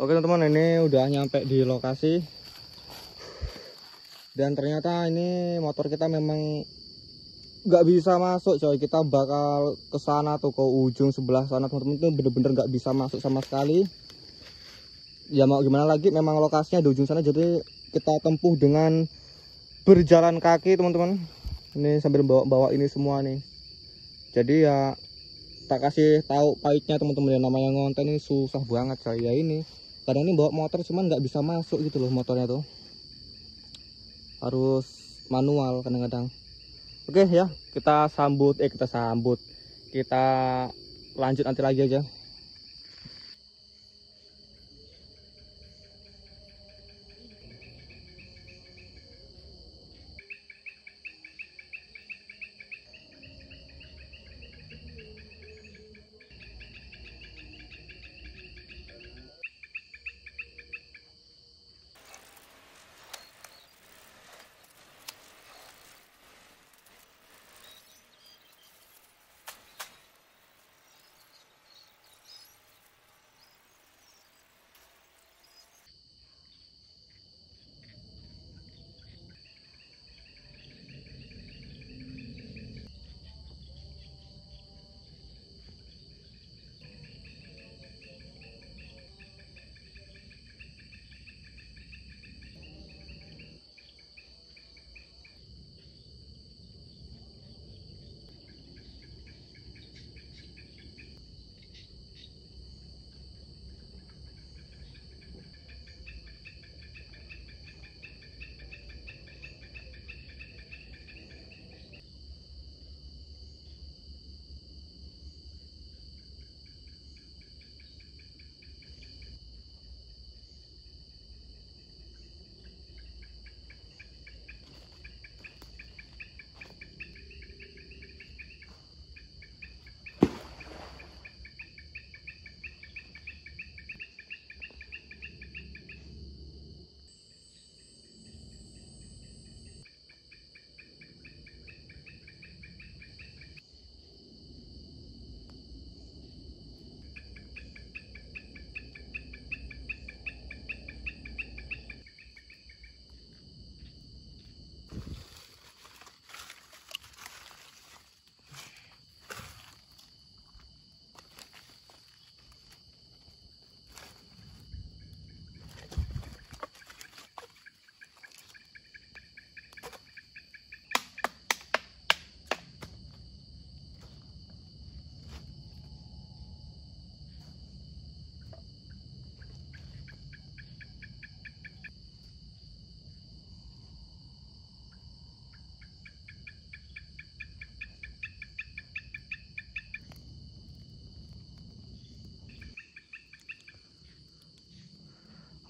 Oke teman-teman, ini udah nyampe di lokasi. Dan ternyata ini motor kita memang nggak bisa masuk coy. Kita bakal ke sana tuh, ke ujung sebelah sana teman-teman. Itu bener-bener nggak bisa masuk sama sekali. Ya mau gimana lagi, memang lokasinya di ujung sana. Jadi kita tempuh dengan berjalan kaki teman-teman. Ini sambil bawa ini semua nih. Jadi ya tak kasih tahu pahitnya teman-teman, ya namanya ngonten ini susah banget coy. Ya ini kadang ini bawa motor cuman nggak bisa masuk gitu loh, motornya tuh harus manual kadang-kadang. Oke ya, kita lanjut nanti lagi aja.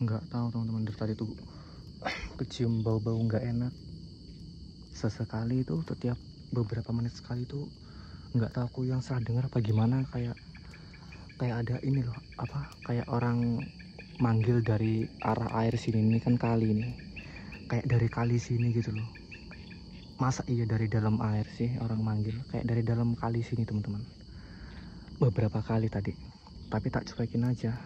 Nggak tahu teman-teman, dari tadi tuh kecium bau-bau nggak enak. Sesekali itu setiap beberapa menit sekali tuh, nggak tahu aku yang salah dengar apa gimana, kayak ada ini loh, apa kayak orang manggil dari arah air sini. Ini kan kali nih, kayak dari kali sini gitu loh. Masa iya dari dalam air sih orang manggil? Kayak dari dalam kali sini teman-teman. Beberapa kali tadi, tapi tak cuekin aja.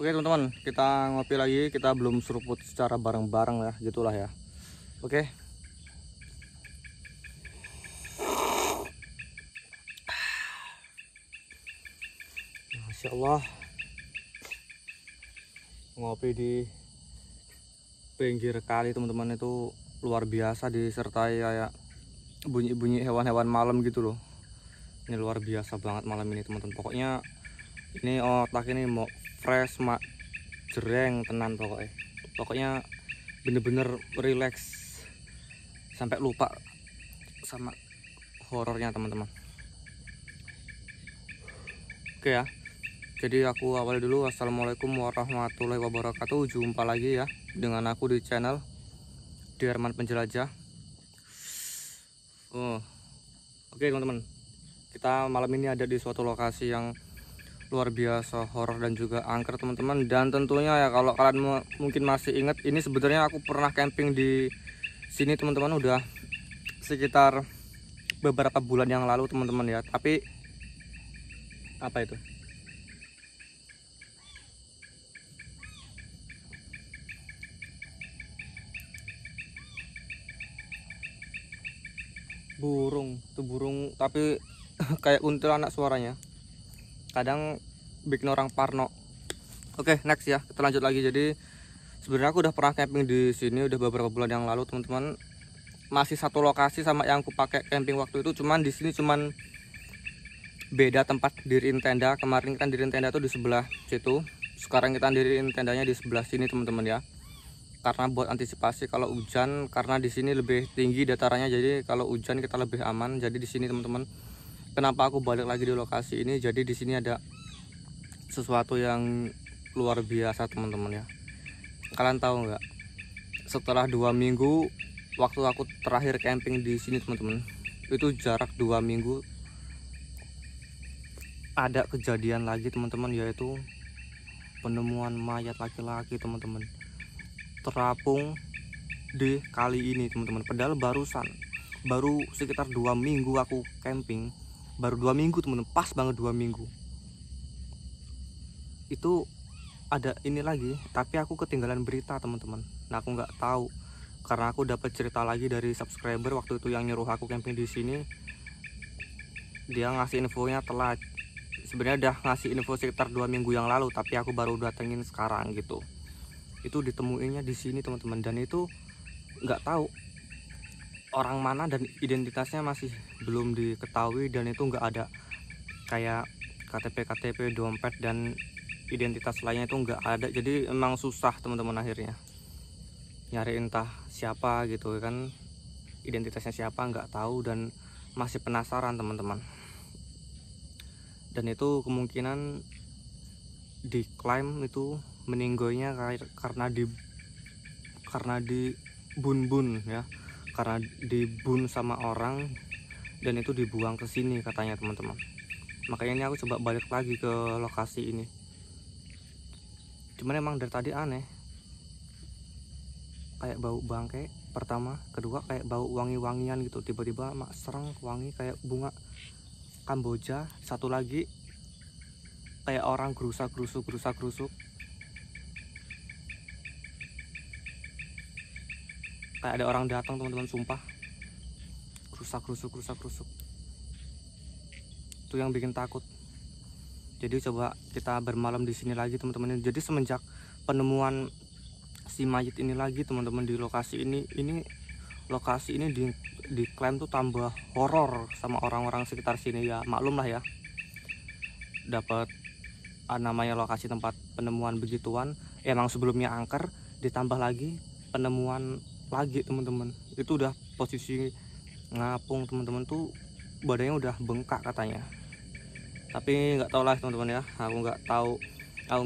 Oke teman-teman, kita ngopi lagi. Kita belum seruput secara bareng-bareng ya, gitulah ya. Oke. Masya Allah, ngopi di pinggir kali teman-teman itu luar biasa, disertai kayak bunyi-bunyi hewan-hewan malam gitu loh. Ini luar biasa banget malam ini teman-teman. Pokoknya ini otak ini mau fresh, mak jereng tenan pokoknya. Pokoknya bener-bener relax sampai lupa sama horornya teman-teman. Oke ya. Jadi aku awali dulu. Assalamualaikum warahmatullahi wabarakatuh. Jumpa lagi ya dengan aku di channel Dirman Penjelajah. Oke teman-teman, kita malam ini ada di suatu lokasi yang luar biasa horor dan juga angker teman-teman. Dan tentunya ya kalau kalian mungkin masih ingat, ini sebenarnya aku pernah camping di sini teman-teman, udah sekitar beberapa bulan yang lalu teman-teman ya. Tapi apa itu? Burung, itu burung tapi kayak kuntilanak suaranya. Kadang bikin orang parno. Oke, next ya, kita lanjut lagi. Jadi sebenarnya aku udah pernah camping di sini udah beberapa bulan yang lalu teman-teman. Masih satu lokasi sama yang aku pakai camping waktu itu, cuman di sini cuman beda tempat diriin tenda. Kemarin kita diriin tenda tuh di sebelah situ, sekarang kita diriin tendanya di sebelah sini teman-teman ya. Karena buat antisipasi kalau hujan, karena di sini lebih tinggi datarannya, jadi kalau hujan kita lebih aman. Jadi di sini teman-teman, kenapa aku balik lagi di lokasi ini? Jadi di sini ada sesuatu yang luar biasa teman-teman ya. Kalian tahu nggak? Setelah 2 minggu waktu aku terakhir camping di sini teman-teman, itu jarak 2 minggu, ada kejadian lagi teman-teman, yaitu penemuan mayat laki-laki teman-teman, terapung di kali ini teman-teman. Padahal baru sekitar 2 minggu aku camping, baru 2 minggu teman-teman, pas banget 2 minggu. Itu ada ini lagi, tapi aku ketinggalan berita teman-teman. Nah aku nggak tahu, karena aku dapat cerita lagi dari subscriber waktu itu yang nyuruh aku camping di sini. Dia ngasih infonya telat. Sebenarnya udah ngasih info sekitar 2 minggu yang lalu, tapi aku baru datengin sekarang gitu. Itu ditemuinnya di sini teman-teman, dan itu nggak tahu orang mana dan identitasnya masih belum diketahui. Dan itu nggak ada kayak KTP, dompet dan identitas lainnya, itu nggak ada. Jadi emang susah teman-teman akhirnya nyari entah siapa gitu kan, identitasnya siapa nggak tahu, dan masih penasaran teman-teman. Dan itu kemungkinan diklaim itu meninggalnya karena di bun ya, karena dibun sama orang dan itu dibuang ke sini katanya teman-teman. Makanya ini aku coba balik lagi ke lokasi ini. Cuman emang dari tadi aneh, kayak bau bangkai pertama, kedua kayak bau wangi-wangian gitu, tiba-tiba mak serang wangi kayak bunga Kamboja, satu lagi kayak orang gerusak-gerusuk kayak ada orang datang teman-teman, sumpah, gerusak-gerusuk itu yang bikin takut. Jadi coba kita bermalam di sini lagi teman-teman. Jadi semenjak penemuan si mayat ini lagi teman-teman di lokasi ini lokasi ini diklaim tuh tambah horor sama orang-orang sekitar sini ya. Maklum lah ya, dapat namanya lokasi tempat penemuan begituan, emang sebelumnya angker, ditambah lagi penemuan lagi teman-teman. Itu udah posisi ngapung teman-teman, tuh badannya udah bengkak katanya. Tapi nggak tahu lah teman-teman ya, aku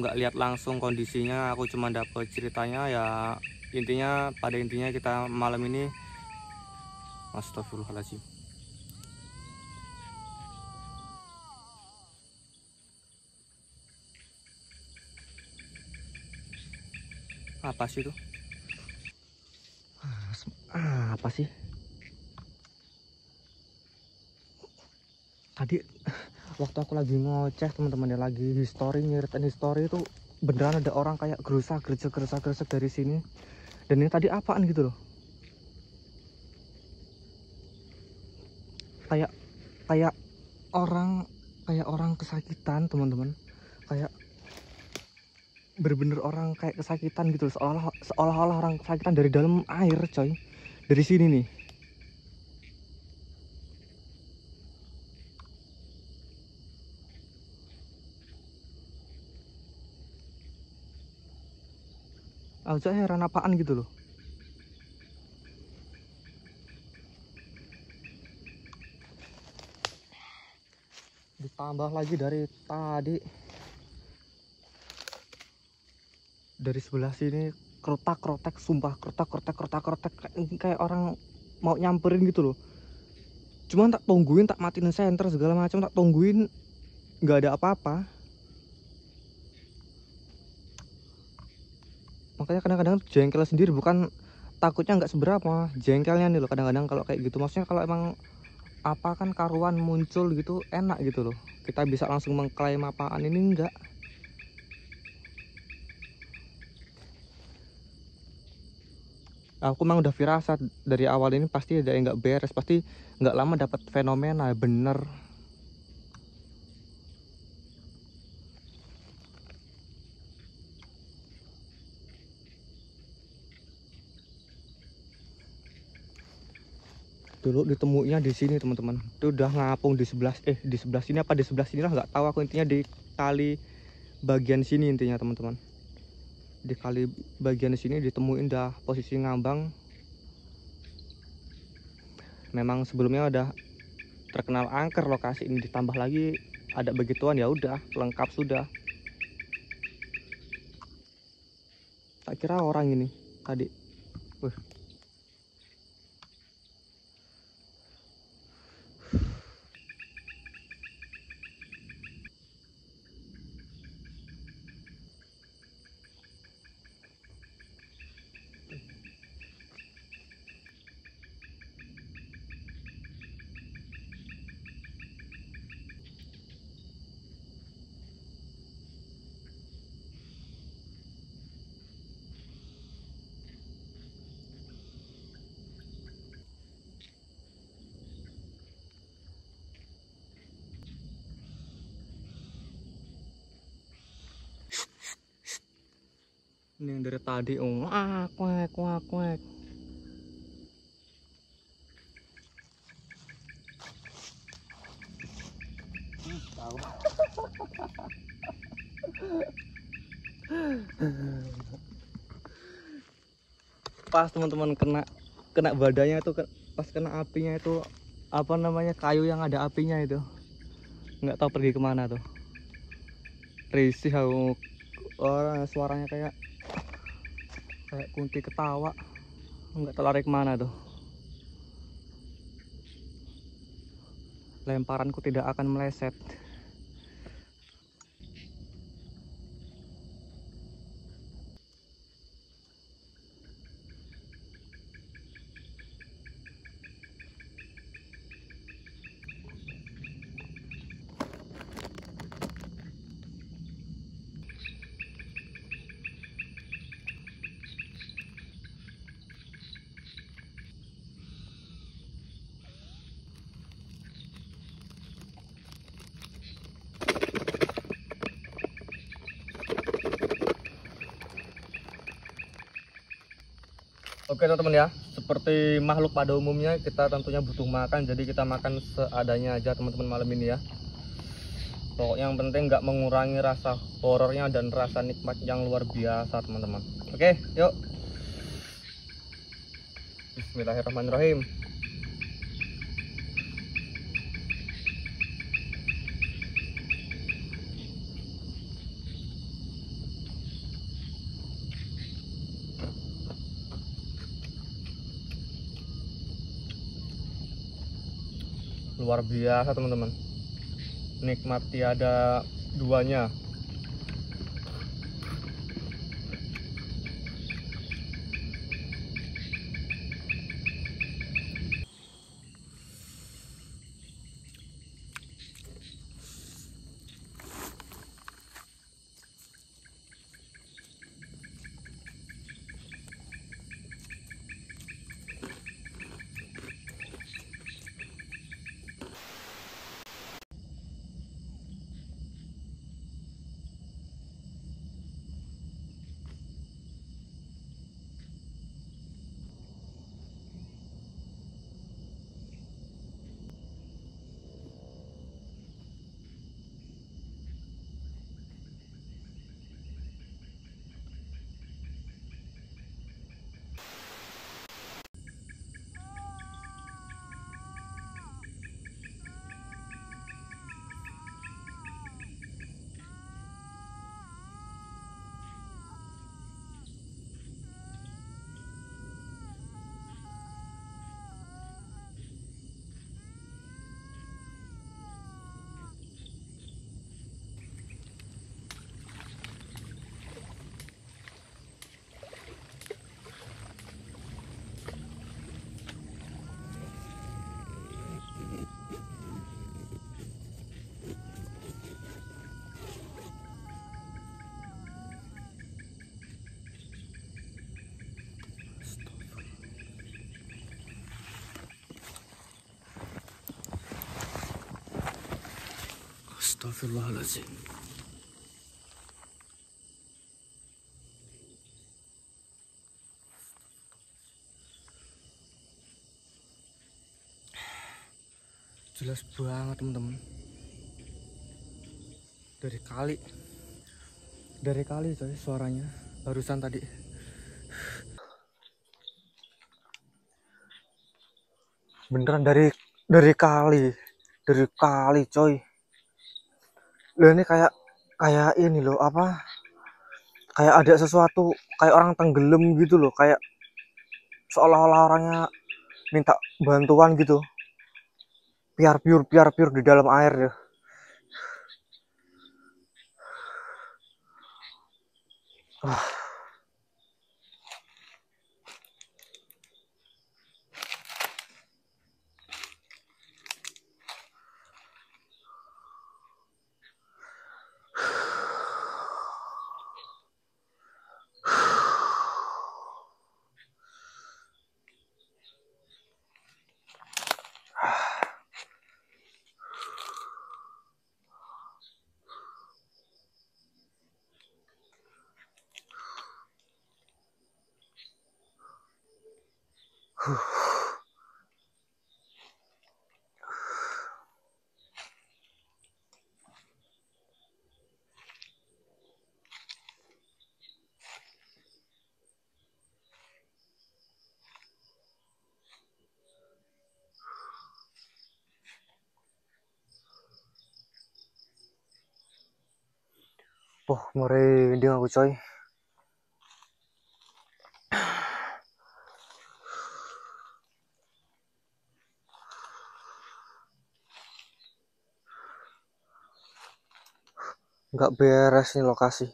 nggak lihat langsung kondisinya, aku cuma dapat ceritanya ya. Intinya, pada intinya kita malam ini, astagfirullahaladzim, apa sih itu? Apa sih tadi waktu aku lagi ngoceh teman-teman ya, lagi nyeritain history itu beneran ada orang kayak gerusak dari sini. Dan ini tadi apaan gitu loh, kayak kayak orang kesakitan teman-teman, kayak bener-bener orang kayak kesakitan gitu loh. Seolah-olah orang kesakitan dari dalam air coy, dari sini nih. Aja heran apaan gitu loh. Ditambah lagi dari sebelah sini krotak-krotek, sumpah krotak-krotek kayak orang mau nyamperin gitu loh. Cuman tak tungguin, tak matiin senter segala macam, tak tungguin nggak ada apa-apa. Makanya kadang-kadang jengkel sendiri, bukan takutnya nggak seberapa, jengkelnya nih loh kadang-kadang kalau kayak gitu. Maksudnya kalau emang apa kan karuan muncul gitu enak gitu loh, kita bisa langsung mengklaim apaan, ini enggak. Aku memang udah firasat dari awal ini pasti ada yang nggak beres, pasti nggak lama dapat fenomena bener. Dulu ditemuinya di sini teman-teman, itu udah ngapung di sebelah sini apa di sebelah sini lah, nggak tahu aku. Intinya di kali bagian sini intinya teman-teman, di kali bagian sini ditemuin dah posisi ngambang. Memang sebelumnya udah terkenal angker lokasi ini, ditambah lagi ada begituan, ya udah lengkap sudah. Tak kira orang ini tadi. Ini yang dari tadi kuek kuek kuek. Tahu. Pas teman-teman kena badannya itu, pas kena apinya itu, apa namanya, kayu yang ada apinya itu, nggak tahu pergi kemana tuh. Risih aku, orang suaranya kayak kunti ketawa, nggak tahu lari kemana tuh. Lemparanku tidak akan meleset. Oke teman-teman ya, seperti makhluk pada umumnya kita tentunya butuh makan, jadi kita makan seadanya aja teman-teman malam ini ya. Pokoknya yang penting nggak mengurangi rasa horornya dan rasa nikmat yang luar biasa teman-teman. Oke, yuk. Bismillahirrahmanirrahim. Luar biasa teman-teman, nikmat tiada duanya. Astagfirullahaladzim. Jelas banget teman-teman. Dari kali coy suaranya barusan tadi. Beneran dari kali coy. Loh ini kayak ini loh apa? Kayak ada sesuatu, kayak orang tenggelam gitu loh, kayak seolah-olah orangnya minta bantuan gitu. Piar piur di dalam air ya. Oh, merinding aku coy. Nggak beres nih lokasi.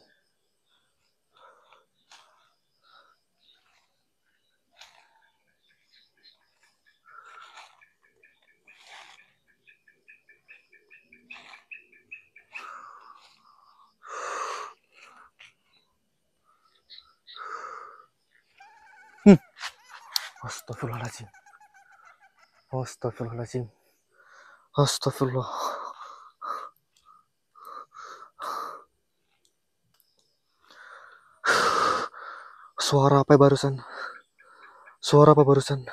Astagfirullahaladzim. Astagfirullahaladzim. Astagfirullah. Suara apa barusan? Suara apa barusan?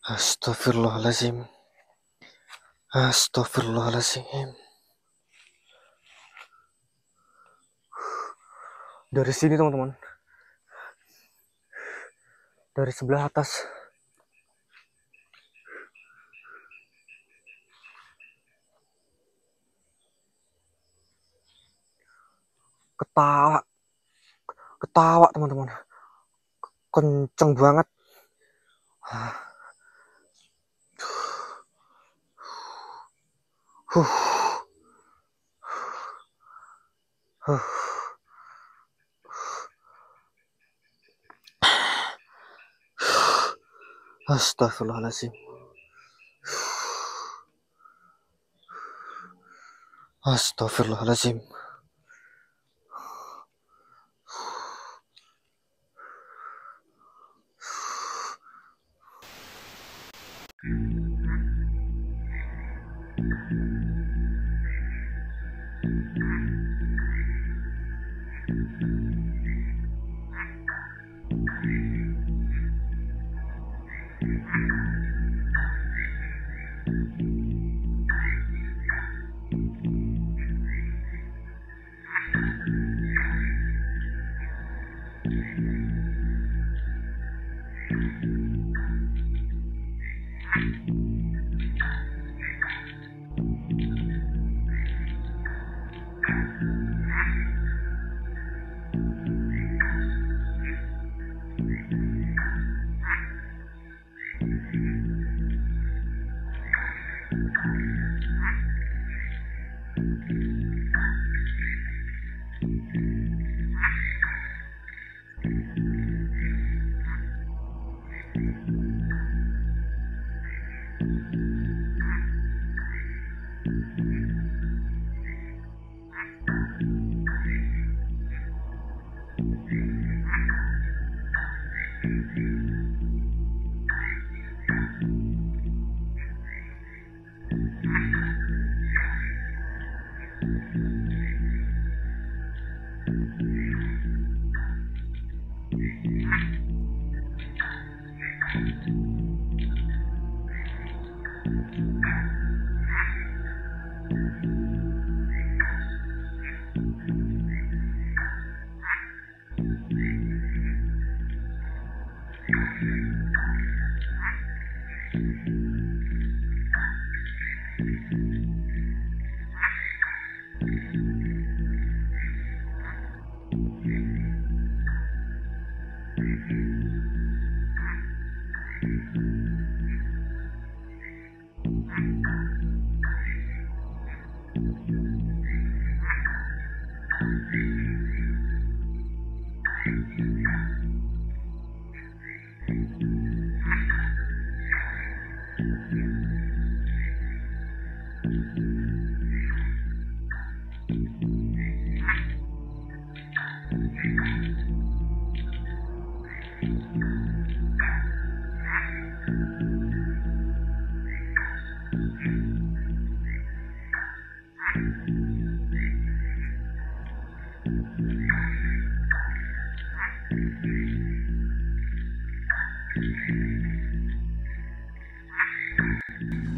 Astagfirullahaladzim. Astagfirullahaladzim. Dari sini teman-teman, dari sebelah atas, ketawa teman-teman, kenceng banget. Astagfirullahaladzim. Astagfirullahaladzim.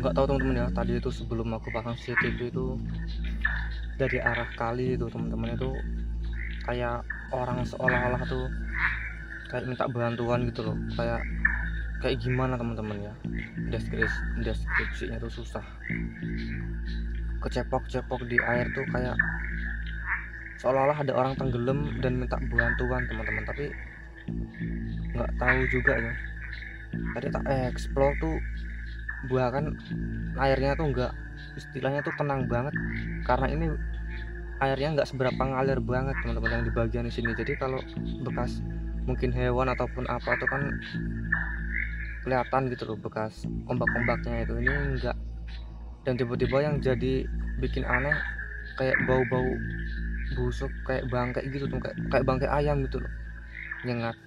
Nggak tahu teman-teman ya, tadi itu sebelum aku pasang CCTV itu dari arah kali itu teman-teman, itu kayak orang seolah-olah tuh kayak minta bantuan gitu loh, kayak gimana teman-teman ya, deskripsinya tuh susah. Kecepok-cepok di air tuh kayak seolah-olah ada orang tenggelam dan minta bantuan teman-teman, tapi nggak tahu juga ya. Tadi tak explore tuh bahkan airnya tuh nggak, istilahnya tuh tenang banget, karena ini airnya nggak seberapa ngalir banget teman-teman yang di bagian di sini. Jadi kalau bekas mungkin hewan ataupun apa tuh kan kelihatan gitu loh, bekas ombak-ombaknya itu. Ini enggak. Dan tiba-tiba yang jadi bikin aneh kayak bau-bau busuk, kayak bangkai gitu tuh, kayak bangkai ayam gitu loh, nyengat.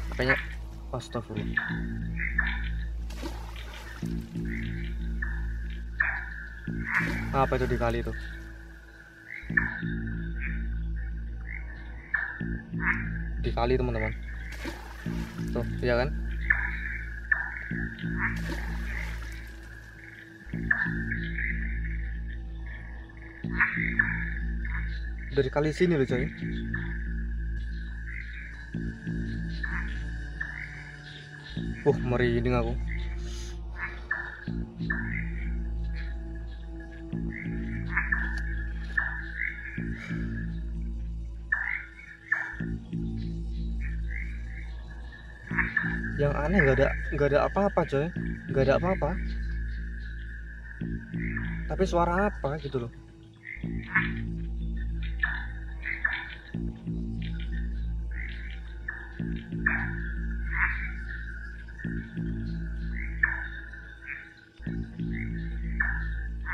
Makanya astagfirullah. Apa itu di kali itu? Di kali teman-teman. Tuh, ya kan? Dari kali sini loh coy. Merinding aku. Yang aneh nggak ada apa-apa coy, nggak ada apa-apa. Tapi suara apa gitu loh.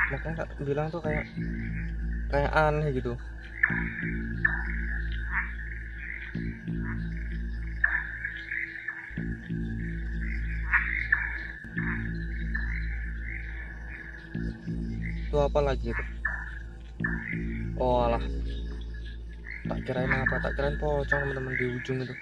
Makanya kak bilang tuh kayak aneh gitu. Itu apa lagi itu? Oh alah, tak kirain apa, tak kirain pocong teman-teman di ujung itu.